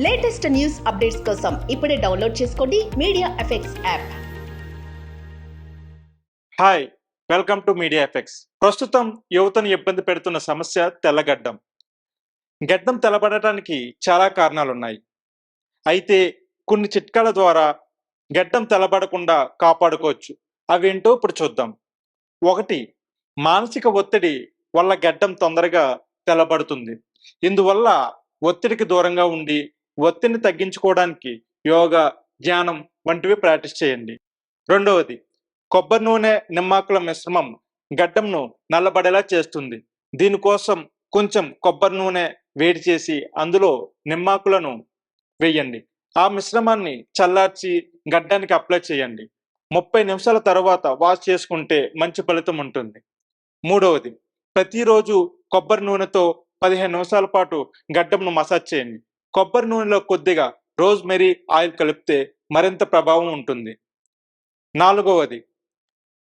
Latest news updates కోసం ఇప్పుడే download చేసుకోండి media effects app. Hi, welcome to media effects. ప్రస్తుతం యువతను ఇబ్బంది పెడుతున్న సమస్య తెల్లగడ్డం. గడ్డం తెల్లబడటానికి చాలా కారణాలున్నాయి. అయితే కొన్ని చిట్కాల ద్వారా గడ్డం తెల్లబడకుండా కాపాడుకోవచ్చు. అవేంటో ఇప్పుడు చూద్దాం. 1. మానసిక ఒత్తిడి వల్ల గడ్డం తొందరగా తెల్లబడుతుంది. ఇందువల్ల ఒత్తిడికి దూరంగా ఉండి ఒత్తిడిని తగ్గించుకోవడానికి యోగా, ధ్యానం వంటివి ప్రాక్టీస్ చేయండి. 2. కొబ్బరి నూనె, నిమ్మాకుల మిశ్రమం గడ్డంను నల్లబడేలా చేస్తుంది. దీనికోసం కొంచెం కొబ్బరి నూనె వేడి చేసి అందులో నిమ్మాకులను వేయండి. ఆ మిశ్రమాన్ని చల్లార్చి గడ్డానికి అప్లై చేయండి. 30 నిమిషాల తర్వాత వాష్ చేసుకుంటే మంచి ఫలితం ఉంటుంది. 3. ప్రతిరోజు కొబ్బరి నూనెతో 15 నిమిషాల పాటు గడ్డంను మసాజ్ చేయండి. కొబ్బరి నూనెలో కొద్దిగా రోజ్మెరీ ఆయిల్ కలిపితే మరింత ప్రభావం ఉంటుంది. 4.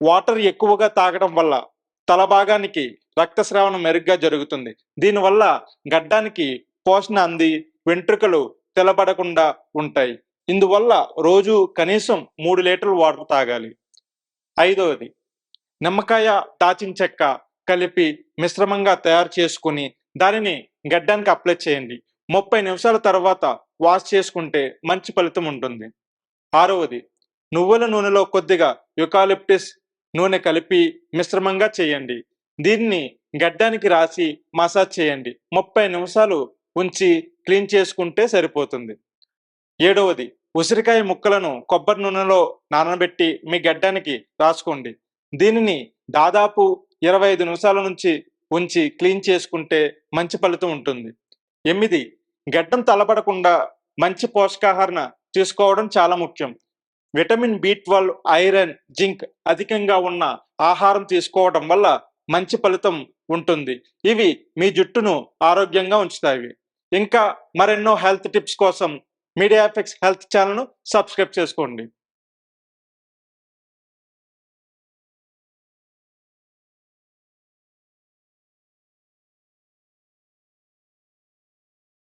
వాటర్ ఎక్కువగా తాగడం వల్ల తల భాగానికి రక్తస్రావణం మెరుగ్గా జరుగుతుంది. దీనివల్ల గడ్డానికి పోషణ అంది వెంట్రుకలు తెల్లబడకుండా ఉంటాయి. ఇందువల్ల రోజు కనీసం 3 లీటర్లు వాటర్ తాగాలి. 5. నిమ్మకాయ, దాచిన చెక్క కలిపి మిశ్రమంగా తయారు చేసుకుని దానిని గడ్డానికి అప్లై చేయండి. 30 నిమిషాల తర్వాత వాష్ చేసుకుంటే మంచి ఫలితం ఉంటుంది. 6. నువ్వుల నూనెలో కొద్దిగా యూకాలిప్టస్ నూనె కలిపి మిశ్రమంగా చేయండి. దీన్ని గడ్డానికి రాసి మసాజ్ చేయండి. 30 నిమిషాలు ఉంచి క్లీన్ చేసుకుంటే సరిపోతుంది. 7. ఉసిరికాయ ముక్కలను కొబ్బరి నూనెలో నానబెట్టి మీ గడ్డానికి రాసుకోండి. దీనిని దాదాపు 25 నిమిషాల నుంచి ఉంచి క్లీన్ చేసుకుంటే మంచి ఫలితం ఉంటుంది. 8. గడ్డం తలబడకుండా మంచి పోషకాహారం తీసుకోవడం చాలా ముఖ్యం. విటమిన్ B12, ఐరన్, జింక్ అధికంగా ఉన్న ఆహారం తీసుకోవడం వల్ల మంచి ఫలితం ఉంటుంది. ఇవి మీ జుట్టును ఆరోగ్యంగా ఉంచుతాయి. ఇంకా మరెన్నో హెల్త్ టిప్స్ కోసం మీడియా ఎఫెక్ట్స్ హెల్త్ ఛానల్ను సబ్స్క్రైబ్ చేసుకోండి.